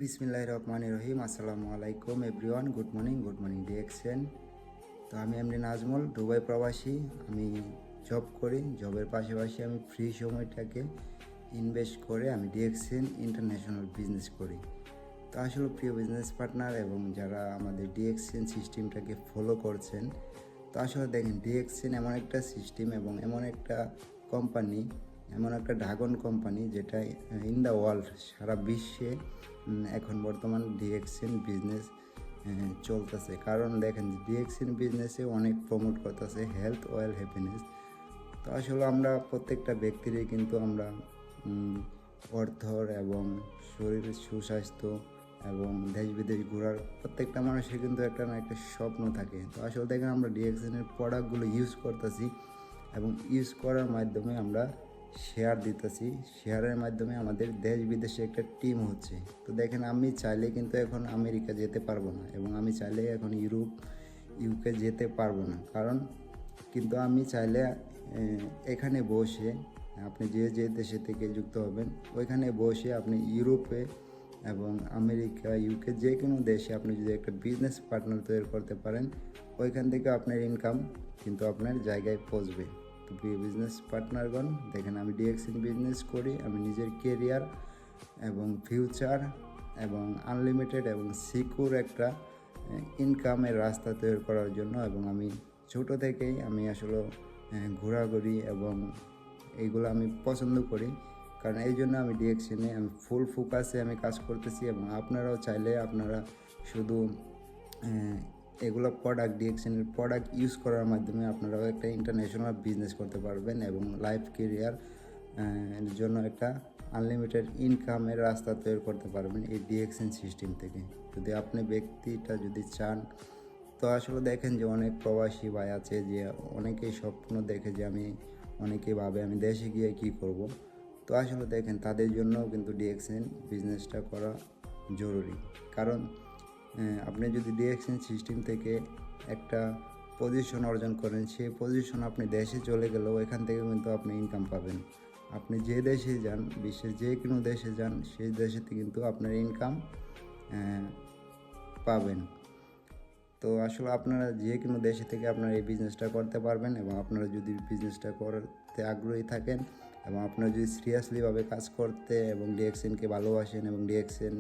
বিসমিল্লাহির রহমানির রহিম। আসসালামু আলাইকুম এভরিওয়ান। Good morning DXN. তো আমি এমডি নাজমুল, দুবাই প্রবাসী। আমি জব করি। জবের পাশাপাশি আমি ফ্রি সময়টাকে ইনভেস্ট করে আমি ডিএক্সএন ইন্টারন্যাশনাল বিজনেস করি। তো আসলে প্রিয় বিজনেস পার্টনার এবং যারা আমাদের ডিএক্সএন সিস্টেমটাকে ফলো করছেন, তো আসলে দেখেন ডিএক্সএন এমন একটা সিস্টেম এবং এমন একটা কোম্পানি, এমন একটা ড্রাগন কোম্পানি যেটা ইন দ্য ওয়ার্ল্ড, সারা বিশ্বে এখন বর্তমান ডিএক্সএন বিজনেস চলতেছে। কারণ দেখেন ডিএক্সএন বিজনেসে অনেক প্রমোট করতেছে হেলথ, ওয়েল, হ্যাপিনেস। তো আসলে আমরা প্রত্যেকটা ব্যক্তিরই কিন্তু আমরা অর্থর এবং শরীরের সুস্বাস্থ্য এবং দেশ বিদেশ ঘোরার প্রত্যেকটা মানুষের কিন্তু একটা না একটা স্বপ্ন থাকে। তো আসলে দেখেন আমরা ডিএক্সএনের প্রোডাক্টগুলো ইউজ করতেছি এবং ইউজ করার মাধ্যমে আমরা শেয়ার দিতেছি। শেয়ারের মাধ্যমে আমাদের দেশ বিদেশে একটা টিম হচ্ছে। তো দেখেন আমি চাইলে কিন্তু এখন আমেরিকা যেতে পারবো না এবং আমি চাইলে এখন ইউরোপ, ইউকে যেতে পারবো না। কারণ কিন্তু আমি চাইলে এখানে বসে আপনি যে যে দেশে থেকে যুক্ত হবেন ওইখানে বসে আপনি ইউরোপে এবং আমেরিকা, ইউকে যে কোনো দেশে আপনি যদি একটা বিজনেস পার্টনার তৈরি করতে পারেন, ওইখান থেকে আপনার ইনকাম কিন্তু আপনার জায়গায় পৌঁছবে। তো প্রিয় বিজনেস পার্টনারগণ, দেখেন আমি ডিএক্সএন বিজনেস করি। আমি নিজের কেরিয়ার এবং ফিউচার এবং আনলিমিটেড এবং সিকিউর একটা ইনকামের রাস্তা তৈরি করার জন্য, এবং আমি ছোটো থেকেই আমি আসলে ঘোরাঘুরি এবং এইগুলো আমি পছন্দ করি। কারণ এই জন্য আমি ডিএক্সএনে আমি ফুল ফোকাসে আমি কাজ করতেছি। এবং আপনারাও চাইলে আপনারা শুধু এগুলো প্রোডাক্ট, ডিএক্সএনের প্রোডাক্ট ইউজ করার মাধ্যমে আপনারাও একটা ইন্টারন্যাশনাল বিজনেস করতে পারবেন এবং লাইফ কেরিয়ার এর জন্য একটা আনলিমিটেড ইনকামের রাস্তা তৈরি করতে পারবেন এই ডিএক্সএন সিস্টেম থেকে। যদি আপনি ব্যক্তিটা যদি চান, তো আসলে দেখেন যে অনেক প্রবাসী ভাই আছে যে অনেকেই স্বপ্ন দেখে যে অনেকেই ভাবে আমি দেশে গিয়ে কী করব। তো আসলে দেখেন তাদের জন্যও কিন্তু ডিএক্সএন বিজনেসটা করা জরুরি। কারণ আপনি যদি ডিএক্সএন সিস্টেম থেকে একটা পজিশন অর্জন করেন, সেই পজিশন আপনি দেশে চলে গেলেও এখান থেকে কিন্তু আপনি ইনকাম পাবেন। আপনি যে দেশে যান, বিশ্বের যে কোনো দেশে যান, সেই দেশেতে কিন্তু আপনার ইনকাম পাবেন। তো আসলে আপনারা যে কোনো দেশে থেকে আপনারা এই বিজনেসটা করতে পারবেন। এবং আপনারা যদি বিজনেসটা করতে আগ্রহী থাকেন এবং আপনারা যদি সিরিয়াসলিভাবে কাজ করতে এবং ডিএক্সএনকে ভালোবাসেন এবং ডিএক্সএন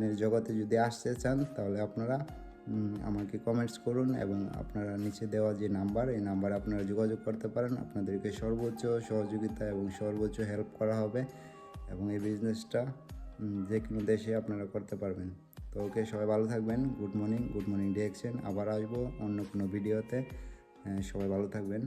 এর জগতে যদি আসতে চান, তাহলে আপনারা আমাকে কমেন্টস করুন এবং আপনারা নিচে দেওয়া যে নাম্বার, এই নাম্বারে আপনারা যোগাযোগ করতে পারেন। আপনাদেরকে সর্বোচ্চ সহযোগিতা এবং সর্বোচ্চ হেল্প করা হবে এবং এই বিজনেসটা যে কোনো দেশে আপনারা করতে পারবেন। তো ওকে, সবাই ভালো থাকবেন। Good morning DXN. আবার আসবো অন্য কোনো ভিডিওতে। সবাই ভালো থাকবেন।